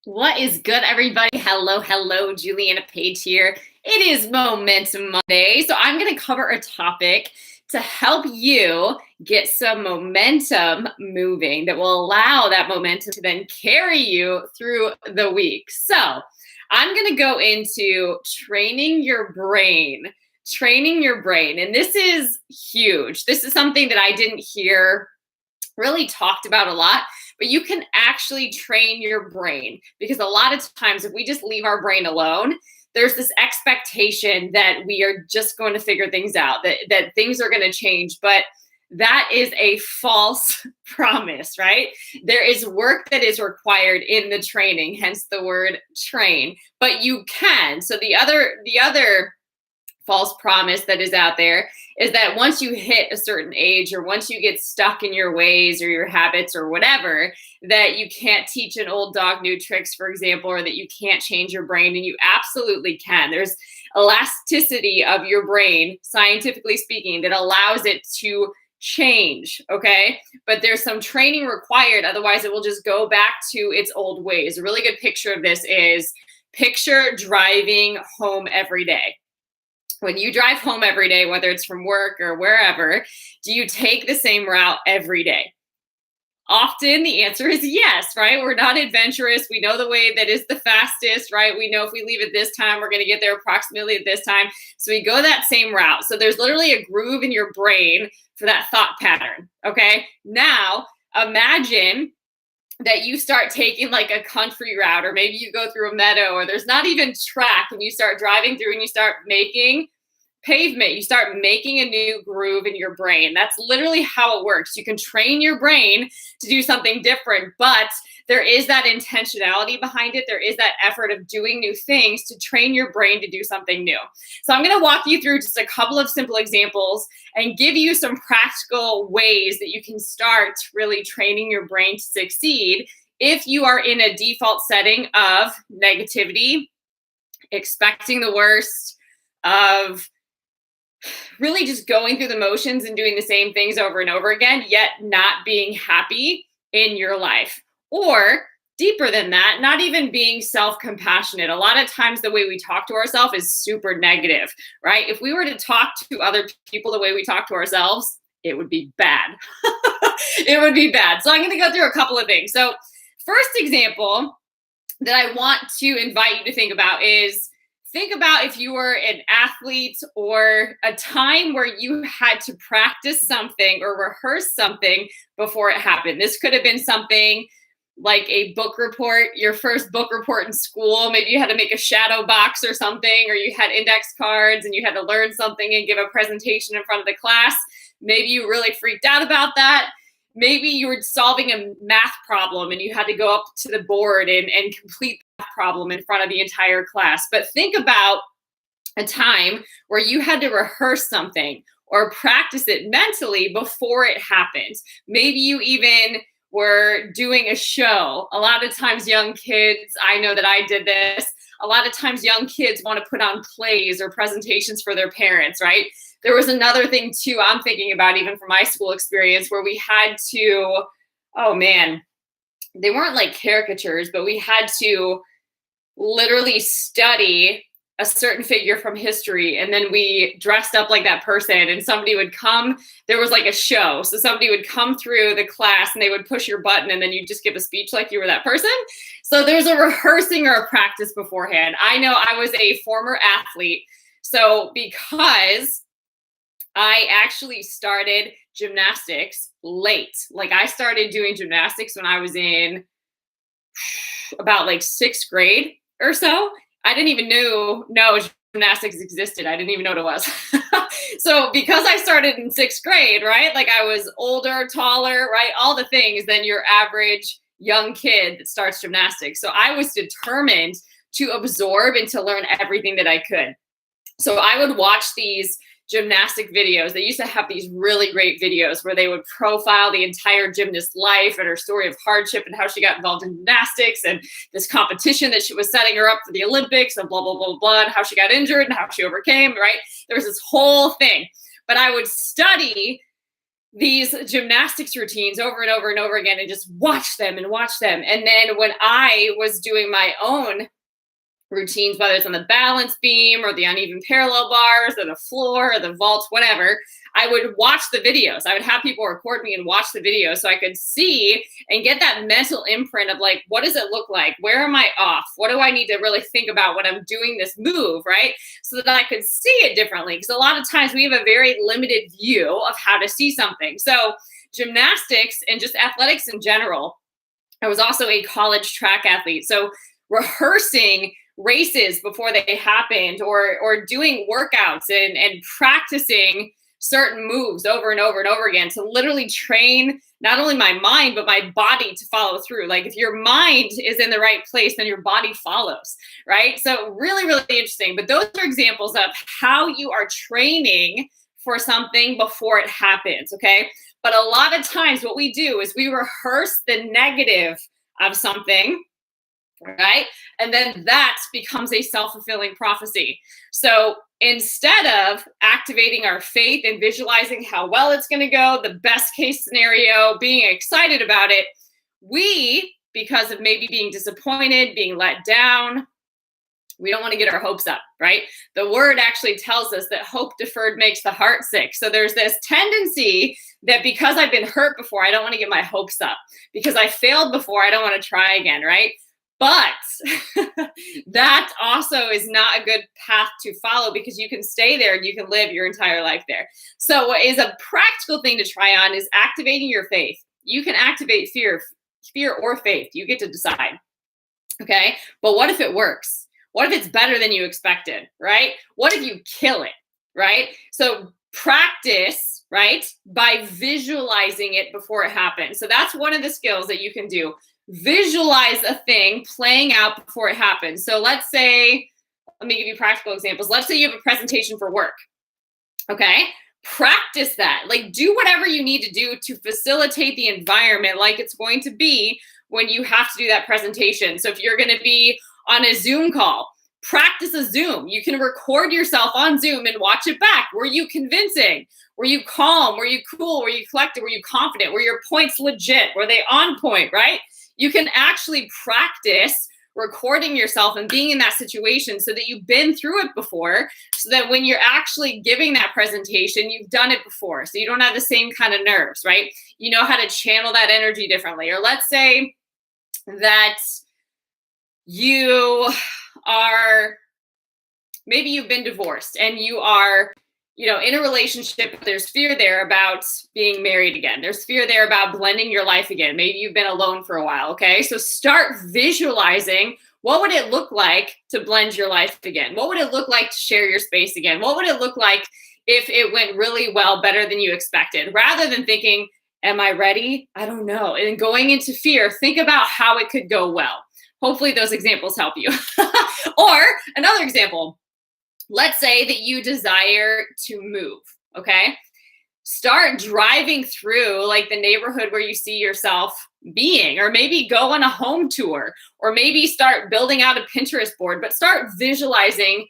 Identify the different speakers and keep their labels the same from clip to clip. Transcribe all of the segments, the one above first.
Speaker 1: What is good, everybody? Hello, Juliana Page here. It is Momentum Monday, so I'm going to cover a topic to help you get some momentum moving that will allow that momentum to then carry you through the week. So I'm going to go into training your brain. And this is huge. This is something that I didn't hear really talked about a lot, but you can actually train your brain, because a lot of times if we just leave our brain alone, there's this expectation that we are just going to figure things out, that things are going to change. But that is a false promise, right? There is work that is required in the training, hence the word train, but you can. So the other false promise that is out there is that once you hit a certain age, or once you get stuck in your ways or your habits or whatever, that you can't teach an old dog new tricks, for example, or that you can't change your brain. And you absolutely can. There's elasticity of your brain, scientifically speaking, that allows it to change, okay? But there's some training required, otherwise it will just go back to its old ways. A really good picture of this is picture driving home every day. When you drive home every day, whether it's from work or wherever, do you take the same route every day? Often the answer is yes, right? We're not adventurous. We know the way that is the fastest, right? We know if we leave at this time, we're going to get there approximately at this time. So we go that same route. So there's literally a groove in your brain for that thought pattern, okay? Now, imagine that you start taking like a country route, or maybe you go through a meadow, or there's not even track, and you start driving through and you start making pavement. You start making a new groove in your brain. That's literally how it works. You can train your brain to do something different, but there is that intentionality behind it. There is that effort of doing new things to train your brain to do something new. So I'm going to walk you through just a couple of simple examples and give you some practical ways that you can start really training your brain to succeed if you are in a default setting of negativity, expecting the worst, of really just going through the motions and doing the same things over and over again, yet not being happy in your life. Or deeper than that, not even being self-compassionate. A lot of times the way we talk to ourselves is super negative, right? If we were to talk to other people the way we talk to ourselves, it would be bad. It would be bad. So I'm going to go through a couple of things. So first example that I want to invite you to think about is, think about if you were an athlete, or a time where you had to practice something or rehearse something before it happened. This could have been something like a book report, your first book report in school. Maybe you had to make a shadow box or something, or you had index cards and you had to learn something and give a presentation in front of the class. Maybe you really freaked out about that. Maybe you were solving a math problem and you had to go up to the board and complete that problem in front of the entire class. But think about a time where you had to rehearse something or practice it mentally before it happened. Maybe you even were doing a show. A lot of times young kids, I know that I did this, a lot of times young kids want to put on plays or presentations for their parents, right? There was another thing too I'm thinking about, even from my school experience, where we had to, oh man, they weren't like caricatures, but we had to literally study a certain figure from history, and then we dressed up like that person, and somebody would come, there was like a show, so somebody would come through the class and they would push your button, and then you just give a speech like you were that person. So there's a rehearsing or a practice beforehand. I know I was a former athlete, so because I actually started gymnastics late. Like I started doing gymnastics when I was in about like 6th grade or so. I didn't even know gymnastics existed. I didn't even know what it was. So because I started in 6th grade, right? Like I was older, taller, right? All the things than your average young kid that starts gymnastics. So I was determined to absorb and to learn everything that I could. So I would watch these gymnastic videos. They used to have these really great videos where they would profile the entire gymnast's life and her story of hardship and how she got involved in gymnastics and this competition that she was setting her up for the Olympics and blah, blah, blah, blah, and how she got injured and how she overcame, right? There was this whole thing. But I would study these gymnastics routines over and over and over again and just watch them and watch them. And then when I was doing my own routines, whether it's on the balance beam or the uneven parallel bars or the floor or the vaults, whatever, I would watch the videos. I would have people record me and watch the videos so I could see and get that mental imprint of like, what does it look like? Where am I off? What do I need to really think about when I'm doing this move, right? So that I could see it differently. Because a lot of times we have a very limited view of how to see something. So gymnastics and just athletics in general, I was also a college track athlete. So rehearsing races before they happened, or doing workouts and practicing certain moves over and over and over again to literally train not only my mind but my body to follow through. Like if your mind is in the right place, then your body follows, right? So really, really interesting. But those are examples of how you are training for something before it happens, okay? But a lot of times what we do is we rehearse the negative of something, right? And then that becomes a self-fulfilling prophecy. So instead of activating our faith and visualizing how well it's going to go, the best case scenario, being excited about it, we, because of maybe being disappointed, being let down, we don't want to get our hopes up, right? The word actually tells us that hope deferred makes the heart sick. So there's this tendency that because I've been hurt before, I don't want to get my hopes up. Because I failed before, I don't want to try again, right? But that also is not a good path to follow, because you can stay there and you can live your entire life there. So what is a practical thing to try on is activating your faith. You can activate fear or faith. You get to decide. Okay. But what if it works? What if it's better than you expected, right? What if you kill it, right? So practice, right, by visualizing it before it happens. So that's one of the skills that you can do. Visualize a thing playing out before it happens. So let's say, let me give you practical examples. Let's say you have a presentation for work. Okay. Practice that. Like, do whatever you need to do to facilitate the environment like it's going to be when you have to do that presentation. So if you're going to be on a Zoom call, practice a Zoom. You can record yourself on Zoom and watch it back. Were you convincing? Were you calm? Were you cool? Were you collected? Were you confident? Were your points legit? Were they on point, right? You can actually practice recording yourself and being in that situation so that you've been through it before, so that when you're actually giving that presentation, you've done it before. So you don't have the same kind of nerves, right? You know how to channel that energy differently. Or let's say that you are, maybe you've been divorced and you are, in a relationship. There's fear there about being married again. There's fear there about blending your life again. Maybe you've been alone for a while. Okay. So start visualizing, what would it look like to blend your life again? What would it look like to share your space again? What would it look like if it went really well, better than you expected? Rather than thinking, am I ready? I don't know. And going into fear, think about how it could go well. Hopefully those examples help you. Or another example, let's say that you desire to move, okay? Start driving through like the neighborhood where you see yourself being, or maybe go on a home tour, or maybe start building out a Pinterest board, but start visualizing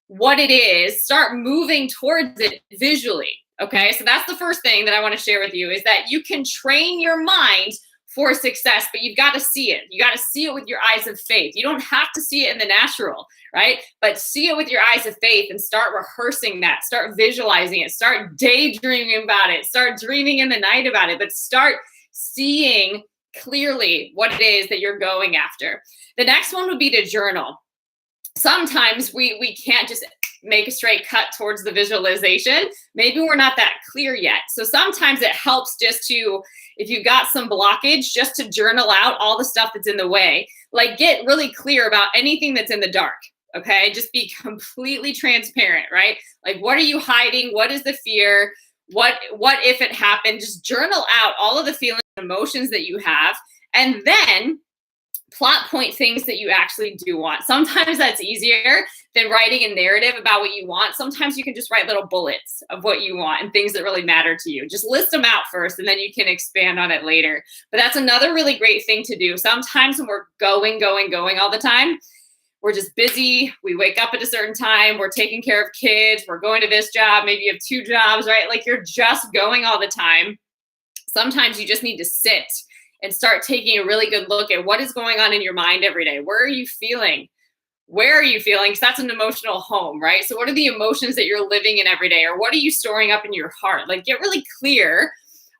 Speaker 1: what it is, start moving towards it visually, okay? So that's the first thing that I want to share with you, is that you can train your mind for success, but you've got to see it. You got to see it with your eyes of faith. You don't have to see it in the natural, right? But see it with your eyes of faith and start rehearsing that. Start visualizing it. Start daydreaming about it. Start dreaming in the night about it, but start seeing clearly what it is that you're going after. The next one would be to journal. Sometimes we can't just make a straight cut towards the visualization. Maybe we're not that clear yet. So sometimes it helps just to, if you've got some blockage, just to journal out all the stuff that's in the way. Like, get really clear about anything that's in the dark, okay? Just be completely transparent, right? Like, what are you hiding? What is the fear? What if it happened? Just journal out all of the feelings and emotions that you have, and then plot point things that you actually do want. Sometimes that's easier than writing a narrative about what you want. Sometimes you can just write little bullets of what you want and things that really matter to you. Just list them out first, and then you can expand on it later. But that's another really great thing to do. Sometimes when we're going all the time, we're just busy. We wake up at a certain time. We're taking care of kids. We're going to this job. Maybe you have 2 jobs, right? Like, you're just going all the time. Sometimes you just need to sit and start taking a really good look at what is going on in your mind every day. Where are you feeling? Where are you feeling? Because that's an emotional home, right? So what are the emotions that you're living in every day? Or what are you storing up in your heart? Like, get really clear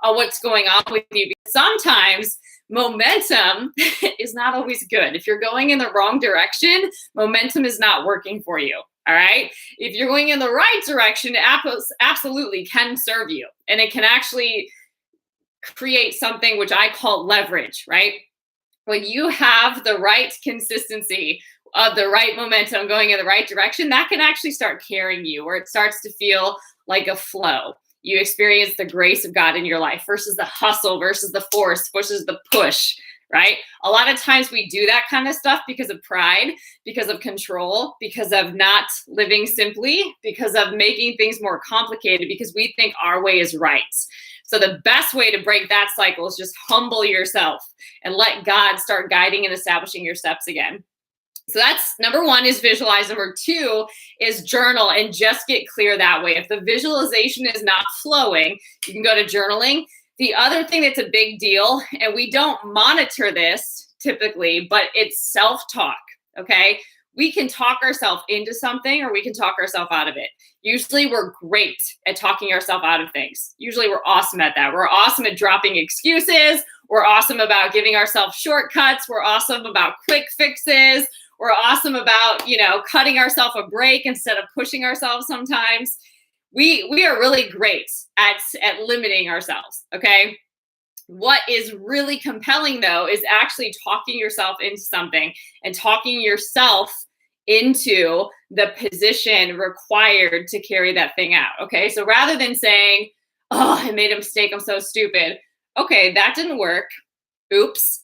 Speaker 1: on what's going on with you. Because sometimes momentum is not always good. If you're going in the wrong direction, momentum is not working for you. All right. If you're going in the right direction, it absolutely can serve you. And it can actually create something which I call leverage, right? When you have the right consistency of the right momentum going in the right direction, that can actually start carrying you, where it starts to feel like a flow. You experience the grace of God in your life versus the hustle, versus the force, versus the push, right? A lot of times we do that kind of stuff because of pride, because of control, because of not living simply, because of making things more complicated, because we think our way is right. So the best way to break that cycle is just humble yourself and let God start guiding and establishing your steps again. So that's number one, is visualize. Number two is journal and just get clear that way. If the visualization is not flowing, you can go to journaling. The other thing that's a big deal, and we don't monitor this typically, but it's self-talk, okay? We can talk ourselves into something, or we can talk ourselves out of it. Usually we're great at talking ourselves out of things. Usually we're awesome at that. We're awesome at dropping excuses. We're awesome about giving ourselves shortcuts. We're awesome about quick fixes. We're awesome about, cutting ourselves a break instead of pushing ourselves sometimes. We are really great at limiting ourselves, okay? What is really compelling, though, is actually talking yourself into something and talking yourself into the position required to carry that thing out, okay? So rather than saying, oh, I made a mistake, I'm so stupid. Okay, that didn't work. Oops.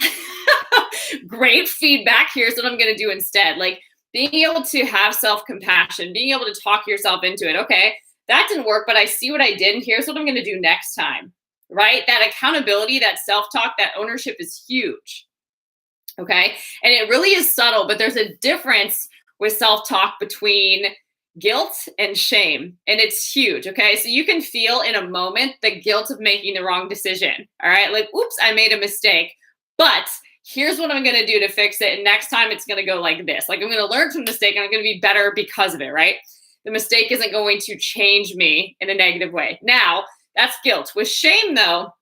Speaker 1: Great feedback. Here's what I'm going to do instead. Like, being able to have self-compassion, being able to talk yourself into it. Okay, that didn't work, but I see what I did, and here's what I'm going to do next time, right? That accountability, that self-talk, that ownership is huge, okay? And it really is subtle, but there's a difference with self-talk between guilt and shame, and it's huge, okay? So you can feel in a moment the guilt of making the wrong decision, all right? Like, oops, I made a mistake, but here's what I'm going to do to fix it, and next time it's going to go like this. Like, I'm going to learn from the mistake, and I'm going to be better because of it, right? The mistake isn't going to change me in a negative way. Now, that's guilt. With shame, though,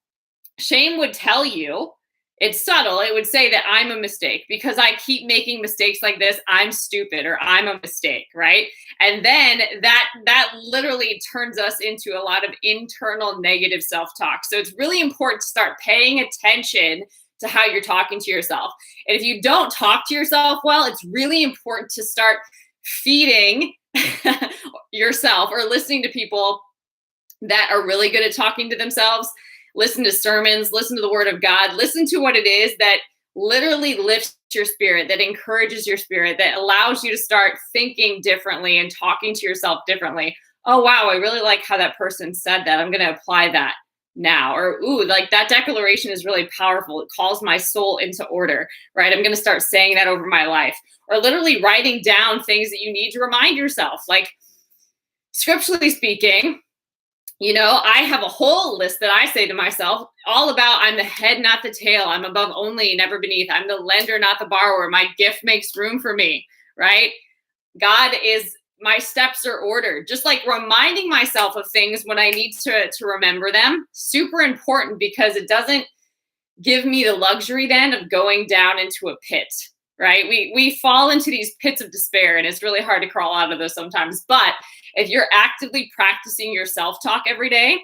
Speaker 1: shame would tell you, it's subtle. It would say that I'm a mistake because I keep making mistakes like this. I'm stupid, or I'm a mistake, right? And then that literally turns us into a lot of internal negative self-talk. So it's really important to start paying attention to how you're talking to yourself. And if you don't talk to yourself well, it's really important to start feeding yourself or listening to people that are really good at talking to themselves. Listen to sermons, listen to the word of God, listen to what it is that literally lifts your spirit, that encourages your spirit, that allows you to start thinking differently and talking to yourself differently. Oh, wow, I really like how that person said that. I'm going to apply that now. Or, ooh, like that declaration is really powerful. It calls my soul into order, right? I'm going to start saying that over my life. Or literally writing down things that you need to remind yourself. Like, scripturally speaking, I have a whole list that I say to myself all about I'm the head, not the tail. I'm above only, never beneath. I'm the lender, not the borrower. My gift makes room for me, right? My steps are ordered. Just like reminding myself of things when I need to remember them. Super important, because it doesn't give me the luxury then of going down into a pit, right? We fall into these pits of despair, and it's really hard to crawl out of those sometimes. But if you're actively practicing your self-talk every day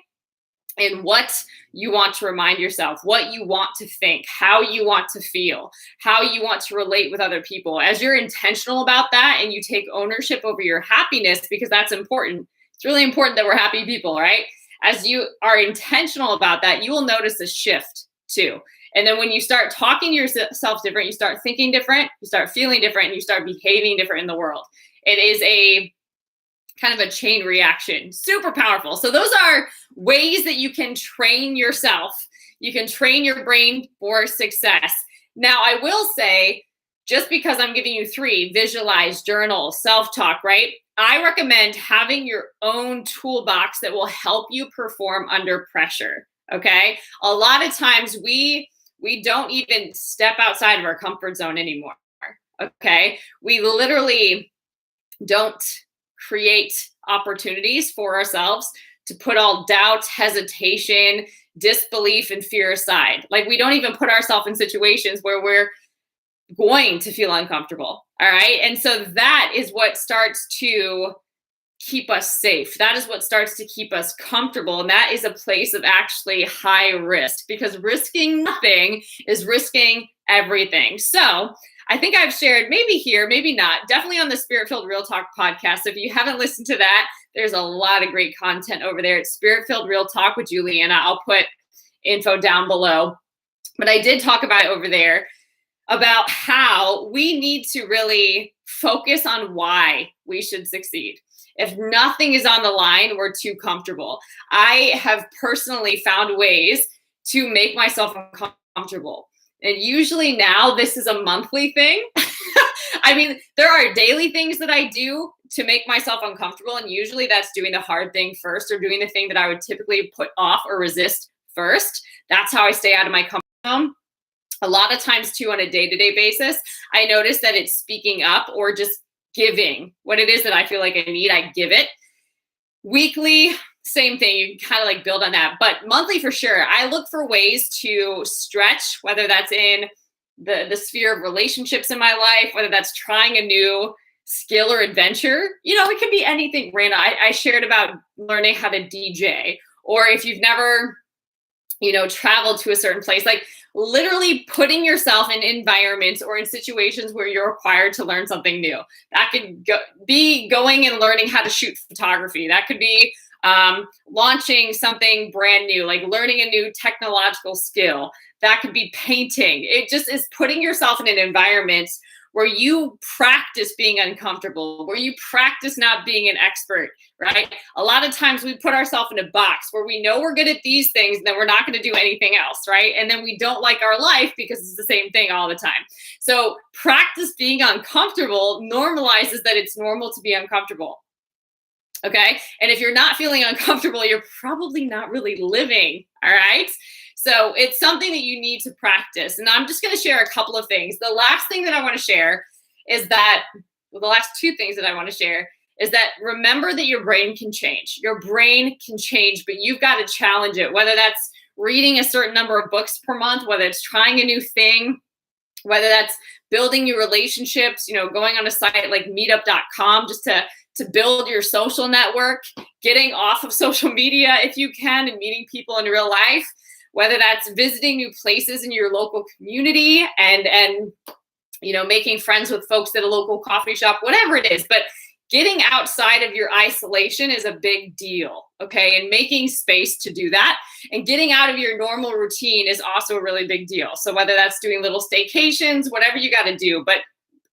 Speaker 1: and what you want to remind yourself, what you want to think, how you want to feel, how you want to relate with other people, as you're intentional about that and you take ownership over your happiness, because that's important. It's really important that we're happy people, right? As you are intentional about that, you will notice a shift too. And then when you start talking to yourself different, you start thinking different, you start feeling different, and you start behaving different in the world. It is a kind of a chain reaction. Super powerful. So those are ways that you can train yourself. You can train your brain for success. Now, I will say, just because I'm giving you 3, visualize, journal, self-talk, right? I recommend having your own toolbox that will help you perform under pressure. Okay. A lot of times we don't even step outside of our comfort zone anymore. Okay. We literally don't create opportunities for ourselves to put all doubt, hesitation, disbelief, and fear aside. Like we don't even put ourselves in situations where we're going to feel uncomfortable. All right. And so that is what starts to keep us safe. That is what starts to keep us comfortable. And that is a place of actually high risk, because risking nothing is risking everything. So I think I've shared, maybe here, maybe not, definitely on the Spirit Filled Real Talk podcast. If you haven't listened to that, there's a lot of great content over there. It's Spirit Filled Real Talk with Juliana. I'll put info down below. But I did talk about it over there, about how we need to really focus on why we should succeed. If nothing is on the line, we're too comfortable. I have personally found ways to make myself uncomfortable. And usually now this is a monthly thing. I mean, there are daily things that I do to make myself uncomfortable. And usually that's doing the hard thing first, or doing the thing that I would typically put off or resist first. That's how I stay out of my comfort zone. A lot of times too, on a day-to-day basis, I notice that it's speaking up or just giving what it is that I feel like I need. I give it. Weekly, same thing. You kind of like build on that. But monthly for sure, I look for ways to stretch, whether that's in the sphere of relationships in my life, whether that's trying a new skill or adventure. You know, it can be anything random. I shared about learning how to DJ, or if you've never, traveled to a certain place, like literally putting yourself in environments or in situations where you're required to learn something new. That could be going and learning how to shoot photography. That could be launching something brand new, like learning a new technological skill. That could be painting. It just is putting yourself in an environment where you practice being uncomfortable, where you practice not being an expert, right? A lot of times we put ourselves in a box where we know we're good at these things, and then we're not going to do anything else, right? And then we don't like our life because it's the same thing all the time. So practice being uncomfortable normalizes that it's normal to be uncomfortable. Okay. And if you're not feeling uncomfortable, you're probably not really living. All right. So it's something that you need to practice. And I'm just going to share a couple of things. The last thing that I want to share is that, well, the last two things that I want to share is that remember that your brain can change. Your brain can change, but you've got to challenge it, whether that's reading a certain number of books per month, whether it's trying a new thing, whether that's building new relationships, going on a site like meetup.com just to build your social network, getting off of social media if you can, and meeting people in real life, whether that's visiting new places in your local community and making friends with folks at a local coffee shop, whatever it is. But getting outside of your isolation is a big deal, okay? And making space to do that and getting out of your normal routine is also a really big deal. So whether that's doing little staycations, whatever you got to do, but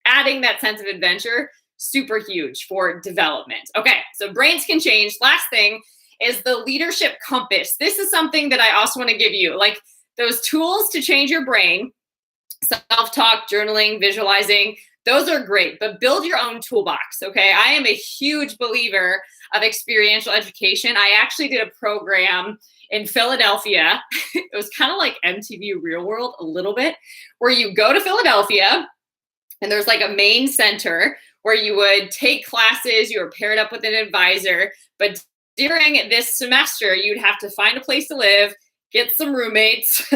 Speaker 1: adding that sense of adventure, super huge for development. Okay, so brains can change. Last thing is the leadership compass. This is something that I also want to give you, like those tools to change your brain, self-talk, journaling, visualizing. Those are great, but build your own toolbox, okay? I am a huge believer of experiential education. I actually did a program in Philadelphia. It was kind of like MTV Real World a little bit, where you go to Philadelphia and there's like a main center where you would take classes, you were paired up with an advisor, but during this semester, you'd have to find a place to live, get some roommates,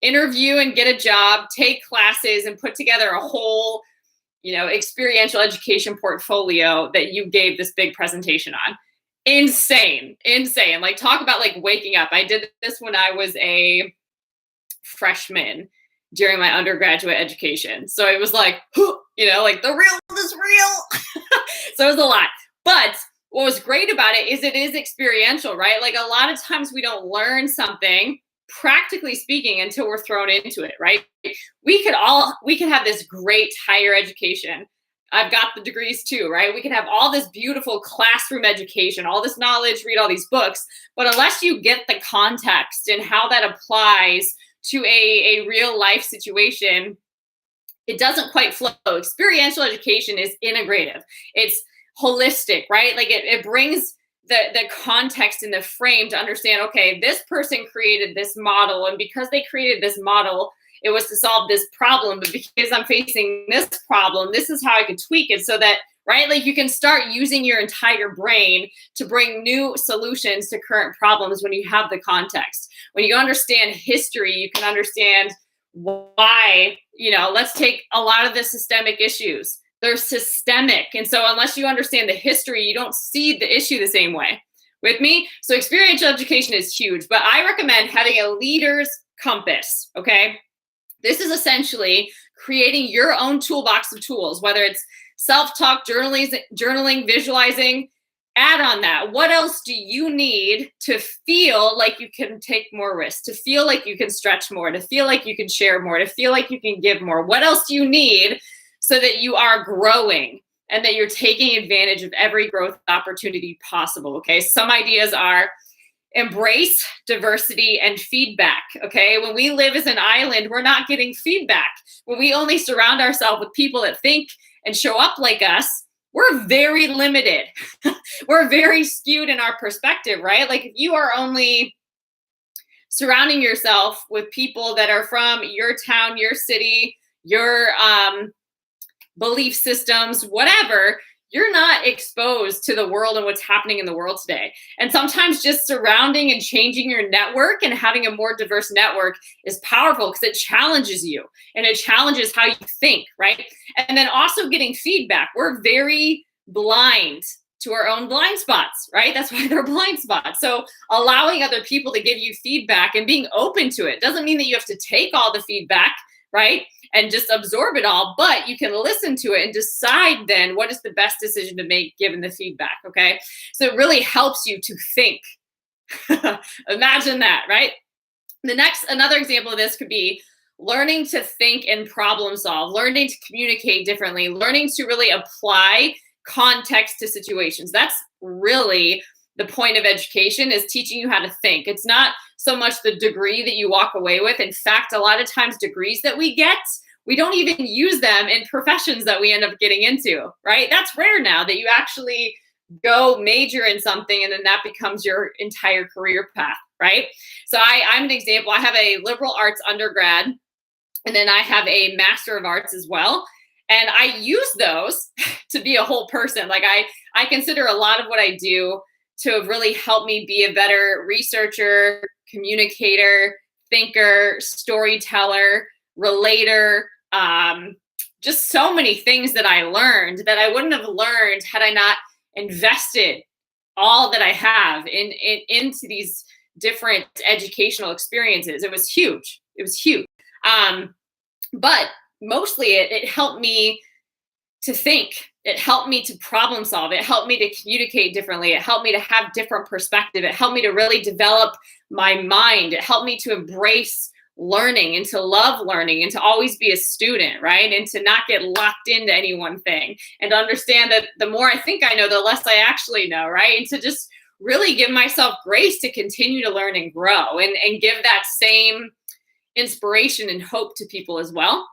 Speaker 1: interview and get a job, take classes, and put together a whole, experiential education portfolio that you gave this big presentation on. Insane. Like, talk about like waking up. I did this when I was a freshman during my undergraduate education. So it was like, like the real is real. So it was a lot. But what was great about it is experiential, right? Like a lot of times we don't learn something, practically speaking, until we're thrown into it, right? We could have this great higher education. I've got the degrees too, right? We can have all this beautiful classroom education, all this knowledge, read all these books, but unless you get the context and how that applies to a real life situation, it doesn't quite flow. Experiential education is integrative. It's holistic, right? Like it brings the context and the frame to understand, okay, this person created this model, and because they created this model, it was to solve this problem, but because I'm facing this problem, this is how I could tweak it so that, right, like you can start using your entire brain to bring new solutions to current problems when you have the context. When you understand history, you can understand why, let's take a lot of the systemic issues. They're systemic. And so unless you understand the history, you don't see the issue the same way. With me? So experiential education is huge, but I recommend having a leader's compass, okay? This is essentially creating your own toolbox of tools, whether it's self-talk, journaling, visualizing. Add on that. What else do you need to feel like you can take more risks, to feel like you can stretch more, to feel like you can share more, to feel like you can give more? What else do you need so that you are growing and that you're taking advantage of every growth opportunity possible? Okay, some ideas are embrace diversity and feedback. Okay, when we live as an island, we're not getting feedback. When we only surround ourselves with people that think and show up like us, we're very limited. We're very skewed in our perspective, right? Like if you are only surrounding yourself with people that are from your town, your city, your belief systems, whatever, you're not exposed to the world and what's happening in the world today. And sometimes just surrounding and changing your network and having a more diverse network is powerful because it challenges you and it challenges how you think, right? And then also getting feedback. We're very blind to our own blind spots, right? That's why they're blind spots. So allowing other people to give you feedback and being open to it doesn't mean that you have to take all the feedback, right? And just absorb it all, but you can listen to it and decide then what is the best decision to make given the feedback, okay? So it really helps you to think. Imagine that, right? Another example of this could be learning to think and problem solve, learning to communicate differently, learning to really apply context to situations. That's really the point of education, is teaching you how to think. It's not so much the degree that you walk away with. In fact, a lot of times degrees that we get, we don't even use them in professions that we end up getting into, right? That's rare now that you actually go major in something and then that becomes your entire career path, right? So I'm an example. I have a liberal arts undergrad and then I have a Master of Arts as well. And I use those to be a whole person. Like I consider a lot of what I do to have really helped me be a better researcher, communicator, thinker, storyteller, relator, just so many things that I learned that I wouldn't have learned had I not invested all that I have into these different educational experiences. It was huge. It was huge. But mostly it helped me to think. It helped me to problem solve. It helped me to communicate differently. It helped me to have different perspective. It helped me to really develop my mind. It helped me to embrace learning and to love learning and to always be a student, right? And to not get locked into any one thing and to understand that the more I think I know, the less I actually know, right? And to just really give myself grace to continue to learn and grow and give that same inspiration and hope to people as well.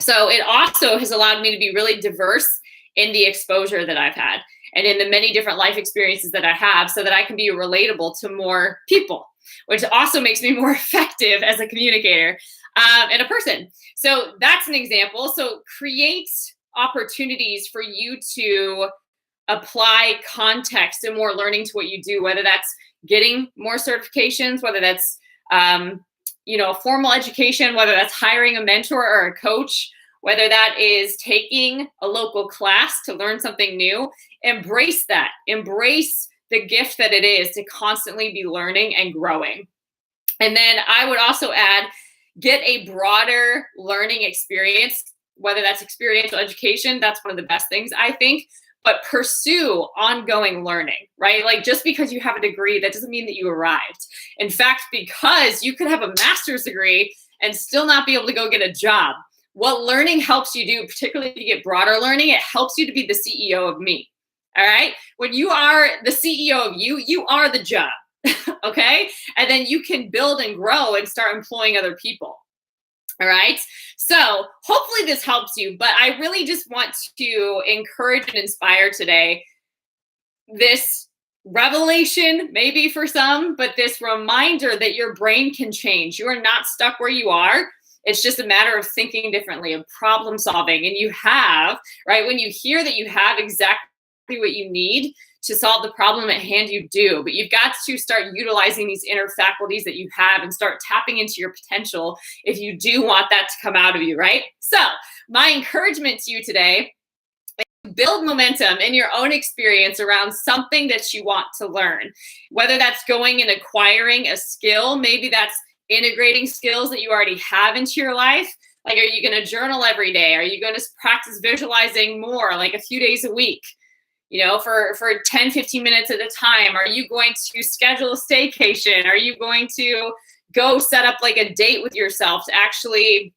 Speaker 1: So it also has allowed me to be really diverse in the exposure that I've had and in the many different life experiences that I have so that I can be relatable to more people, which also makes me more effective as a communicator and a person. So that's an example. So create opportunities for you to apply context and more learning to what you do, whether that's getting more certifications, whether that's formal education, whether that's hiring a mentor or a coach, whether that is taking a local class to learn something new. Embrace that. Embrace the gift that it is to constantly be learning and growing. And then I would also add, get a broader learning experience, whether that's experiential education. That's one of the best things, I think. But pursue ongoing learning, right? Like just because you have a degree, that doesn't mean that you arrived. In fact, because you could have a master's degree and still not be able to go get a job. What learning helps you do, particularly if you get broader learning, it helps you to be the CEO of me, all right? When you are the CEO of you, you are the job, okay? And then you can build and grow and start employing other people. All right. So hopefully this helps you, but I really just want to encourage and inspire today this revelation, maybe for some, but this reminder that your brain can change. You are not stuck where you are. It's just a matter of thinking differently, of problem solving. And you have, right, when you hear that you have exactly what you need to solve the problem at hand, you do. But you've got to start utilizing these inner faculties that you have and start tapping into your potential if you do want that to come out of you, right? So my encouragement to you today, build momentum in your own experience around something that you want to learn, whether that's going and acquiring a skill, maybe that's integrating skills that you already have into your life. Like, are you going to journal every day? Are you going to practice visualizing more, like a few days a week, for 10, 15 minutes at a time? Are you going to schedule a staycation? Are you going to go set up like a date with yourself to actually,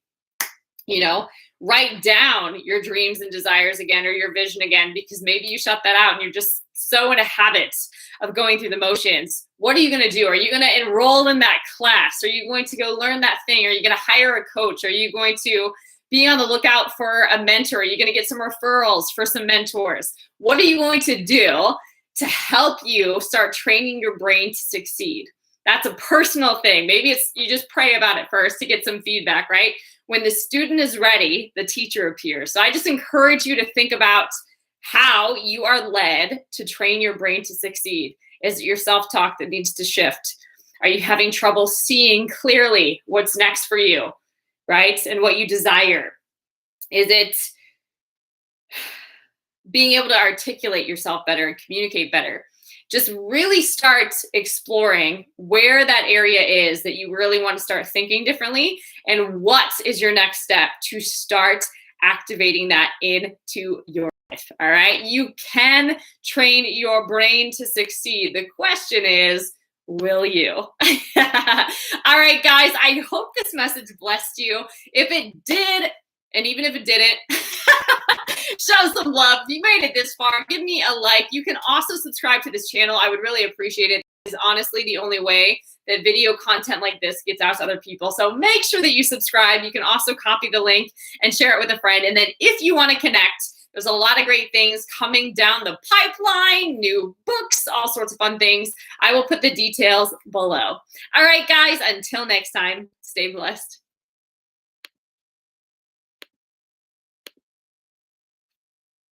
Speaker 1: write down your dreams and desires again, or your vision again, because maybe you shut that out and you're just so in a habit of going through the motions? What are you going to do? Are you going to enroll in that class? Are you going to go learn that thing? Are you going to hire a coach? Are you going to be on the lookout for a mentor? Are you going to get some referrals for some mentors? What are you going to do to help you start training your brain to succeed? That's a personal thing. Maybe it's you just pray about it first to get some feedback, right? When the student is ready, the teacher appears. So I just encourage you to think about how you are led to train your brain to succeed. Is it your self-talk that needs to shift? Are you having trouble seeing clearly what's next for you, right? And what you desire? Is it being able to articulate yourself better and communicate better? Just really start exploring where that area is that you really want to start thinking differently, and what is your next step to start activating that into your life. All right. You can train your brain to succeed. The question is, will you? All right, guys, I hope this message blessed you. If it did, and even if it didn't, show some love. If you made it this far, give me a like. You can also subscribe to this channel. I would really appreciate it. It's honestly the only way that video content like this gets out to other people. So make sure that you subscribe. You can also copy the link and share it with a friend. And then if you want to connect, there's a lot of great things coming down the pipeline, new books, all sorts of fun things. I will put the details below. All right, guys, until next time, stay blessed.